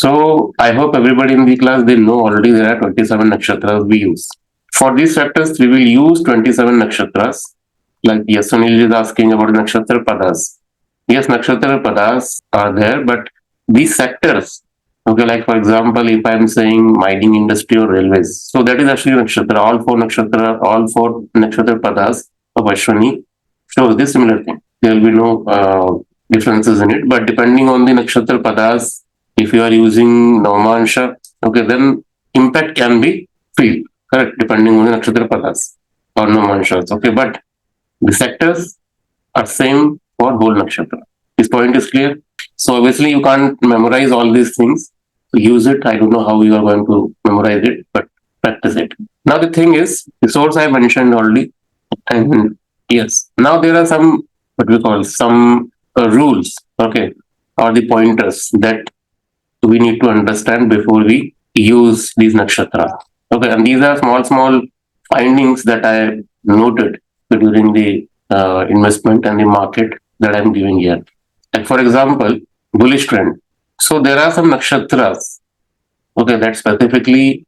So I hope everybody in the class, they know already there are 27 nakshatras we use. For these factors, we will use 27 nakshatras. Like yes, Sunil is asking about nakshatra padas. Yes, nakshatra padas are there, but these sectors, okay, like for example, if I'm saying mining industry or railways, so that is actually nakshatra. All four nakshatra padas of Ashwini shows this similar thing. There will be no differences in it, but depending on the nakshatra padas, if you are using Naumansha, okay, then impact can be felt, correct, depending on the nakshatra padas or Naumanshas, okay, but the sectors are same for whole nakshatra. This point is clear. So obviously you can't memorize all these things. So use it. I don't know how you are going to memorize it, but practice it. Now the thing is, the source I mentioned already, and yes, now there are some what we call some rules, okay, or the pointers that we need to understand before we use these nakshatras. Okay, and these are small findings that I noted during the investment and the market that I'm giving here. Like for example, bullish trend. So there are some nakshatras, okay, that specifically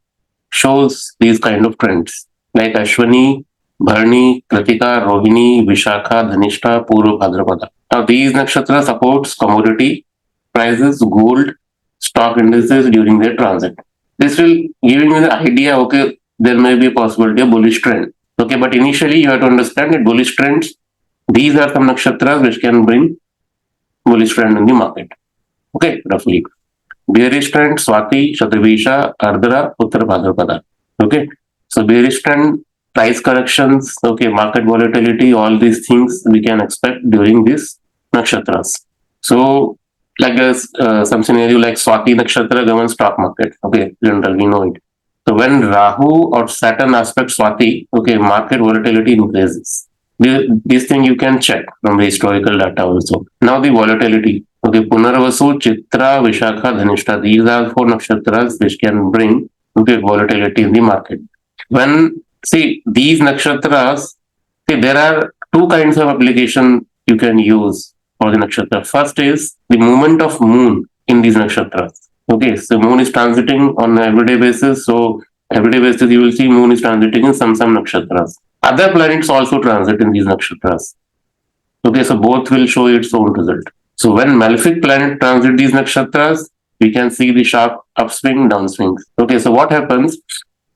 shows these kind of trends, like Ashwani, Bharani, Kritika, Rohini, Vishakha, Dhanishta, Purva, Bhadrapada. Now these nakshatras supports commodity prices, gold, stock indices during their transit. This will give you the idea, okay, there may be a possibility of bullish trend. Okay, but initially you have to understand that bullish trends, these are some nakshatras which can bring bullish trend in the market. Okay, roughly. Bearish trend, Swati, Shatavisha, Ardhara, Uttar Bhadrapada. Okay, so bearish trend, price corrections, okay, market volatility, all these things we can expect during these nakshatras. So, like some scenario like Swati nakshatra governs stock market. Okay, general, we know it. So when Rahu or Saturn aspect Swati, okay, market volatility increases. This thing you can check from the historical data also. Now the volatility. Okay, Punarvasu, Chitra, Vishakha, Dhanishta. These are four nakshatras which can bring okay volatility in the market. When see these nakshatras, see there are two kinds of application you can use for the nakshatra. First is the movement of moon in these nakshatras. Okay, so moon is transiting on an everyday basis. So everyday basis you will see moon is transiting in some nakshatras. Other planets also transit in these nakshatras. Okay, so both will show its own result. So when malefic planet transit these nakshatras, we can see the sharp upswing, downswings. Okay, so what happens?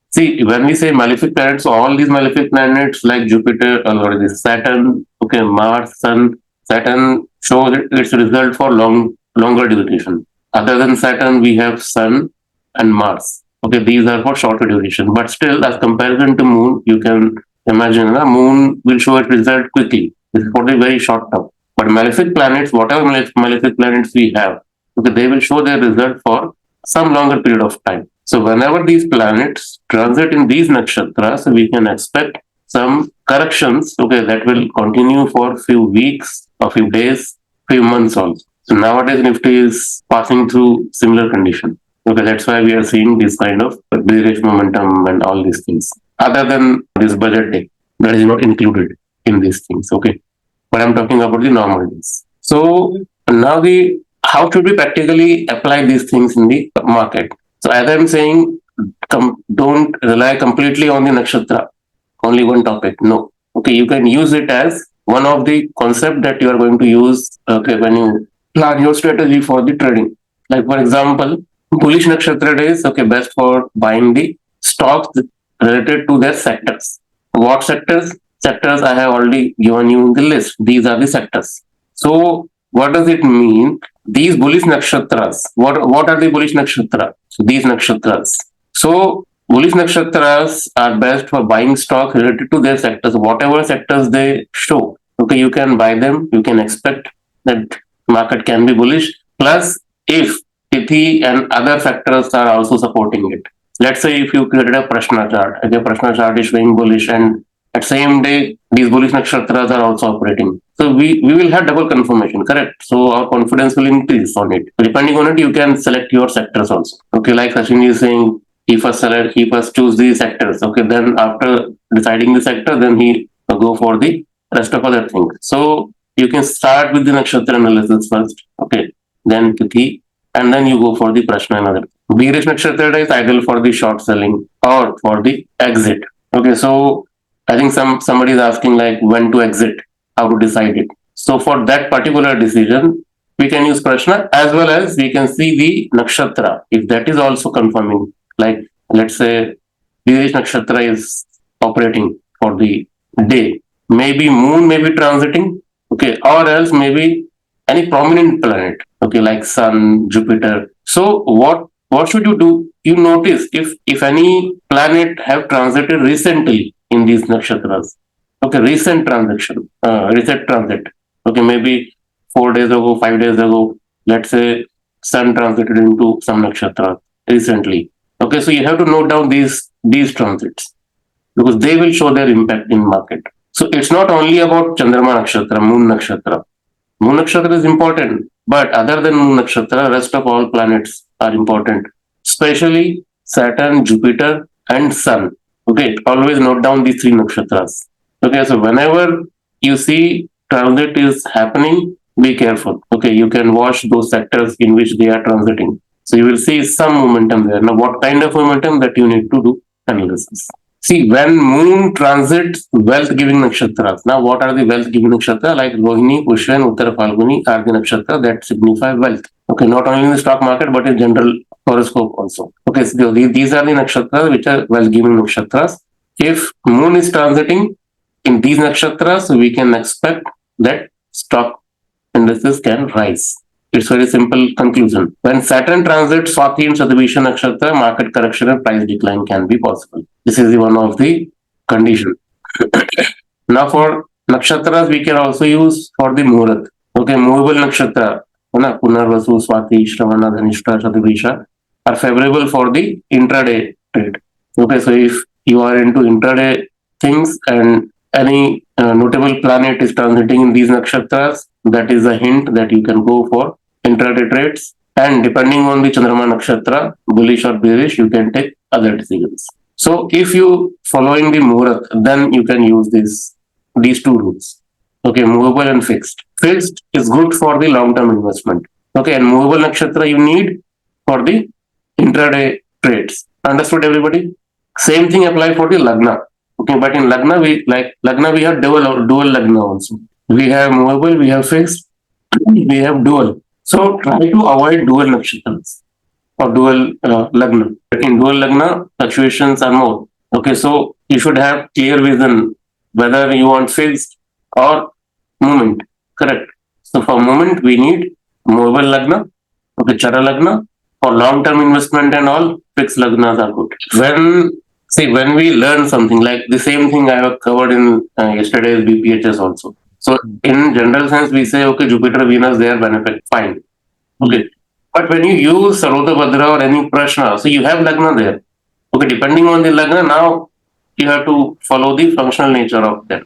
See, when we say malefic planets, so all these malefic planets like Jupiter, or this Saturn, okay, Mars, Sun, Saturn shows its result for longer duration. Other than Saturn, we have Sun and Mars. Okay, these are for shorter duration. But still, as comparison to Moon, you can imagine the Moon will show its result quickly. This is for the very short term. But malefic planets, whatever malefic planets we have, okay, they will show their result for some longer period of time. So whenever these planets transit in these nakshatras, we can expect some corrections, okay, that will continue for few weeks, a few days, few months also. So nowadays Nifty is passing through similar condition. Okay, that's why we are seeing this kind of bearish momentum and all these things. Other than this budget day, that is not included in these things. Okay, but I'm talking about the normal days. So now the how should we practically apply these things in the market? So as I'm saying, don't rely completely on the nakshatra, only one topic. No. Okay, you can use it as one of the concept that you are going to use okay, when you plan your strategy for the trading. Like for example, bullish nakshatra days, okay, best for buying the stocks related to their sectors. What sectors? Sectors I have already given you in the list. These are the sectors. So what does it mean? These bullish nakshatras. What are the bullish nakshatras? These nakshatras. So bullish nakshatras are best for buying stock related to their sectors. Whatever sectors they show, okay, you can buy them. You can expect that market can be bullish. Plus, if Tithi and other factors are also supporting it. Let's say if you created a Prashna chart, and the Prashna chart is showing bullish, and at same day these bullish nakshatras are also operating. So we will have double confirmation, correct? So our confidence will increase on it. Depending on it, you can select your sectors also. Okay, like Sachin is saying, he first choose these sectors. Okay, then after deciding the sector, then he go for the rest of other things. So you can start with the nakshatra analysis first. Okay, then Tithi, and then you go for the Prashna and other. Bearish Nakshatra is ideal for the short selling or for the exit. Okay, so I think somebody is asking like when to exit, how to decide it. So for that particular decision, we can use Prashna as well as we can see the Nakshatra. If that is also confirming, like let's say Bearish Nakshatra is operating for the day, maybe Moon may be transiting, okay, or else maybe any prominent planet, okay, like Sun, Jupiter. So what should you do? You notice if any planet have transited recently in these nakshatras. Okay, recent transit. Okay, maybe 4 days ago, 5 days ago. Let's say Sun transited into some nakshatra recently. Okay, so you have to note down these transits because they will show their impact in market. So it's not only about Chandrama Nakshatra, Moon Nakshatra. Moon Nakshatra is important, but other than Moon Nakshatra, rest of all planets are important, especially Saturn, Jupiter, and Sun. Okay, always note down these three nakshatras. Okay, so whenever you see transit is happening, be careful. Okay, you can watch those sectors in which they are transiting. So you will see some momentum there. Now, what kind of momentum that you need to do analysis? See, when moon transits wealth giving nakshatras. Now, what are the wealth giving nakshatra? Like Rohini, Pushya, and Uttara Falguni are the nakshatra that signify wealth. Okay, not only in the stock market, but in general horoscope also. Okay, so these are the nakshatras which are wealth giving nakshatras. If moon is transiting in these nakshatras, we can expect that stock indices can rise. It's very simple conclusion. When Saturn transits Swati and Shadabhisha Nakshatra, market correction and price decline can be possible. This is one of the conditions. Now for nakshatras, we can also use for the Muhurat. Okay, movable nakshatra, Punarvasu, Swati, Shravana, Dhanishta, Shadabhisha are favorable for the intraday trade. Okay, so if you are into intraday things and any notable planet is transiting in these nakshatras, that is a hint that you can go for intraday trades. And depending on the Chandrama nakshatra, bullish or bearish, you can take other decisions. So if you following the Muhurat, then you can use these two rules. Okay, movable and fixed. Fixed is good for the long-term investment. Okay, and movable nakshatra you need for the intraday trades. Understood, everybody? Same thing apply for the Lagna. Okay, but in Lagna we have dual Lagna also. We have movable, we have fixed, we have dual. So try to avoid dual nakshatras or dual Lagna. In dual Lagna, fluctuations are more. Okay, so you should have clear vision whether you want fixed or movement. Correct. So for movement, we need movable Lagna, okay, Chara Lagna. For long-term investment and all, fixed Lagnas are good. When we learn something like the same thing I have covered in yesterday's BPHS also. So in general sense, we say, okay, Jupiter, Venus, they are benefit, fine. Okay. But when you use Sarota Bhadra or any Prashna, so you have Lagna there. Okay, depending on the Lagna, now you have to follow the functional nature of that.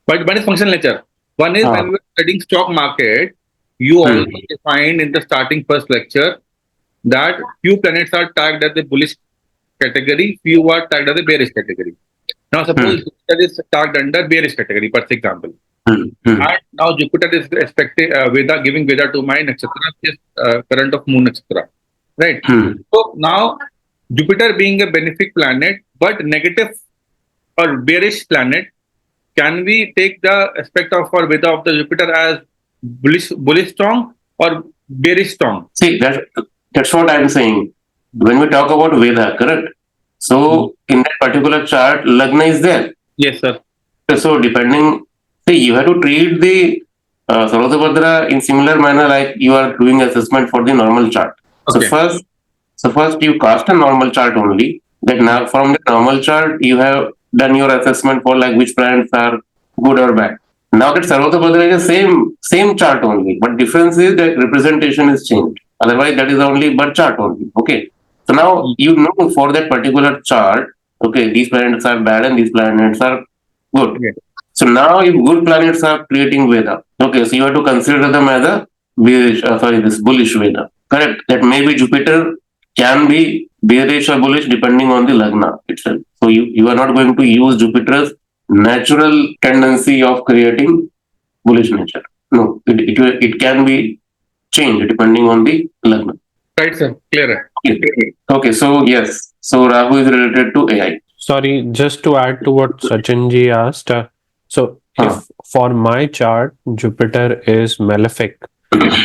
But one is functional nature. One is when we are studying stock market, you also defined in the starting first lecture that few planets are tagged as the bullish category, few are tagged as the bearish category. Now suppose Jupiter is tagged under bearish category, for example. And now Jupiter is expecting Veda, giving Veda to my nakshatra, is current of Moon nakshatra. Right? So now Jupiter being a benefic planet, but negative or bearish planet, can we take the aspect of our Veda of the Jupiter as bullish strong or bearish strong? See, that's what I'm saying. When we talk about Veda, correct? So in that particular chart, Lagna is there. Yes, sir. So depending, see, you have to treat the Sarvadabhadra in similar manner like you are doing assessment for the normal chart. Okay. So first you cast a normal chart only. That now from the normal chart you have done your assessment for like which planets are good or bad. Now that Sarvadabhadra is the same chart only, but difference is that representation is changed. Otherwise, that is only birth chart only. Okay. So now you know for that particular chart, okay, these planets are bad and these planets are good. Okay. So now if good planets are creating Veda, okay, so you have to consider them as a bearish, this bullish Veda. Correct. That maybe Jupiter can be bearish or bullish depending on the Lagna itself. So you are not going to use Jupiter's natural tendency of creating bullish nature. No, it can be changed depending on the Lagna. Right, sir. Clear. Okay, so yes, so Rahu is related to AI. Sorry, just to add to what Sachinji asked. So, Huh. if for my chart Jupiter is malefic,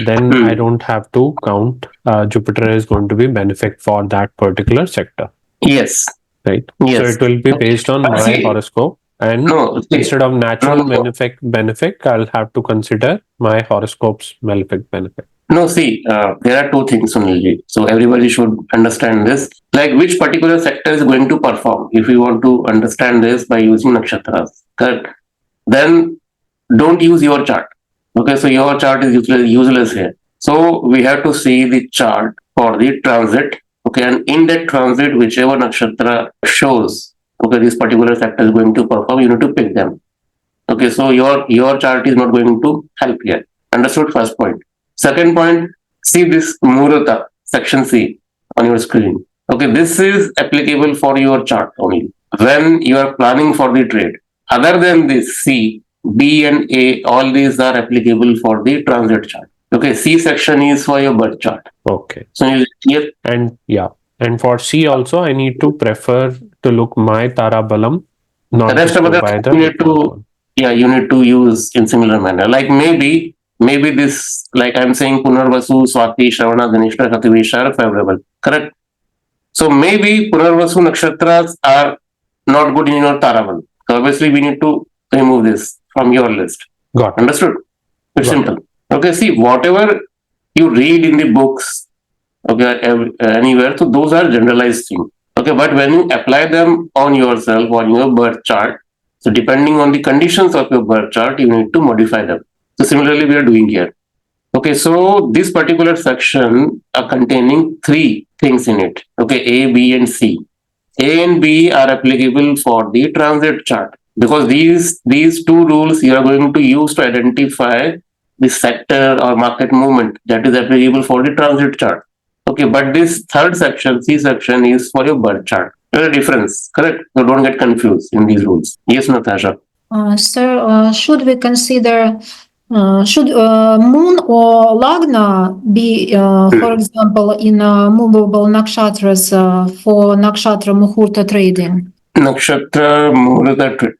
then Hmm. I don't have to count. Jupiter is going to be benefic for that particular sector, Yes, right? So yes. it will be Okay. based on But my see, horoscope, and no, see, instead of no, natural no, benefic, I'll have to consider my horoscope's malefic benefic. no, see, there are two things only. So everybody should understand this. Like which particular sector is going to perform. If you want to understand this by using nakshatras, correct? Then don't use your chart. Okay, so your chart is useless here. So we have to see the chart for the transit. Okay, and in that transit, whichever nakshatra shows, okay, this particular sector is going to perform, you need to pick them. Okay, so your chart is not going to help here. Understood? First point. Second point, see this Murata section C on your screen. Okay, this is applicable for your chart only. When you are planning for the trade, other than this C, B and A, all these are applicable for the transit chart. Okay, C section is for your birth chart. Okay. So here, And yeah, and for C also, I need to prefer to look my Tarabalam, not rest just of go the by the you need default to, one. yeah, you need to use in similar manner. Like maybe this, like I'm saying, Punarvasu, Swati, Shravana, Dhanishta, Kativisha are favorable. Correct. So maybe Punarvasu nakshatras are not good in your Taravan. So obviously we need to remove this from your list. Got it. Understood? It's Got simple. Okay. See, whatever you read in the books, okay, anywhere, so those are generalized things. Okay, but when you apply them on yourself, on your birth chart, so depending on the conditions of your birth chart, you need to modify them. So similarly, we are doing here. Okay, so this particular section are containing three things in it. Okay, A, B, and C. A and B are applicable for the transit chart because these two rules you are going to use to identify the sector or market movement that is applicable for the transit chart. Okay, but this third section, C section, is for your birth chart. There's a difference, correct? So don't get confused in these rules. Yes, Natasha. Sir, should we consider should moon or lagna be, for example, in movable nakshatras for nakshatra muhurta trading? Nakshatra, Muhurta.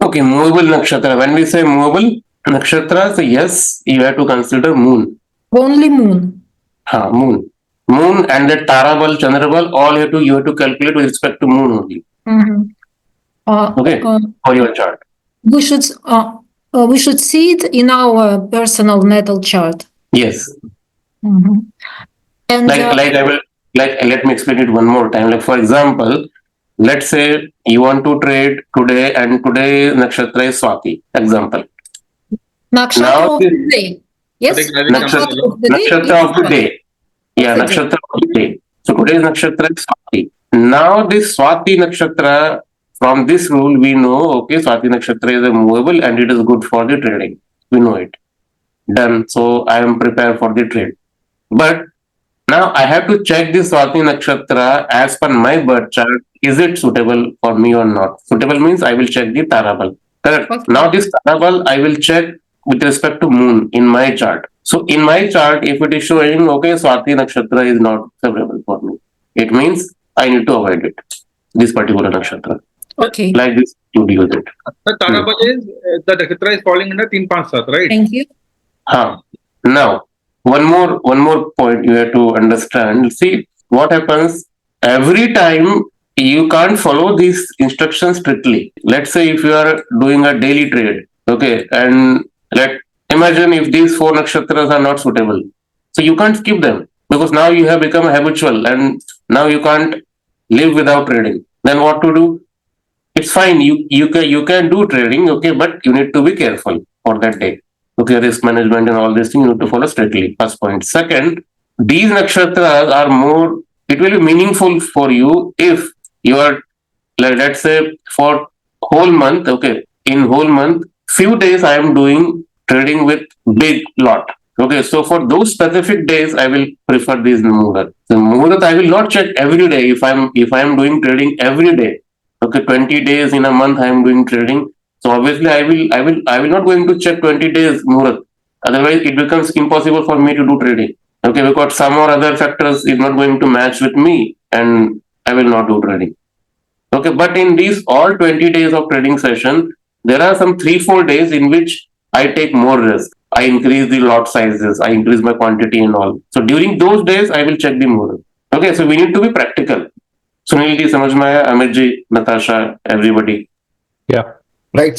Okay, movable nakshatra. When we say movable nakshatra, so yes, you have to consider moon. Only moon. Moon. Moon and the Tarabal, Chandrabal, all you have to calculate with respect to moon only. Mhm. Okay, for your chart. We should see it in our personal natal chart. Yes. Mhm. And Like I will let me explain it one more time. Like for example, let's say you want to trade today and today nakshatra is Swati. Example. nakshatra Now of this the day. Yes, Take that example. nakshatra of the day. nakshatra of the is day. Yeah, the day. nakshatra of the day. So today's nakshatra is Swati. Now this Swati nakshatra, from this rule we know, okay, Swati nakshatra is a movable and it is good for the trading. We know it. Done. So I am prepared for the trade. But now I have to check this Swati nakshatra as per my birth chart. Is it suitable for me or not? Suitable means I will check the Tarabal. Correct. Okay. Now this Tarabal I will check with respect to moon in my chart. So in my chart, if it is showing, okay, Swati nakshatra is not favorable for me, it means I need to avoid it. This particular nakshatra. Okay. Like this, you use it. The Tarabal is the Nakshatra is falling under 3 5 7, right? Thank you. Now, one more point you have to understand. See what happens every time you can't follow these instructions strictly. Let's say if you are doing a daily trade, okay, and let imagine if these four nakshatras are not suitable, so you can't skip them because now you have become habitual and now you can't live without trading. Then what to do? It's fine. You can do trading, okay, but you need to be careful for that day. Okay, risk management and all these things you need to follow strictly. First point. Second, these nakshatras are more. It will be meaningful for you if you are, like, let's say, for whole month. Okay, in whole month, few days I am doing trading with big lot. Okay, so for those specific days, I will prefer these muhurat. The muhurat I will not check every day if I am doing trading every day. Okay, 20 days in a month I am doing trading. So obviously I will not going to check 20 days muhurat. Otherwise it becomes impossible for me to do trading. Okay, because some or other factors is not going to match with me and I will not do trading. Okay, but in these all 20 days of trading session, there are some 3-4 days in which I take more risk. I increase the lot sizes, I increase my quantity and all. So during those days, I will check the muhurt. Okay, so we need to be practical. Sunil ji, samajh mein aaya, Amit ji, Natasha, everybody. Yeah. Right.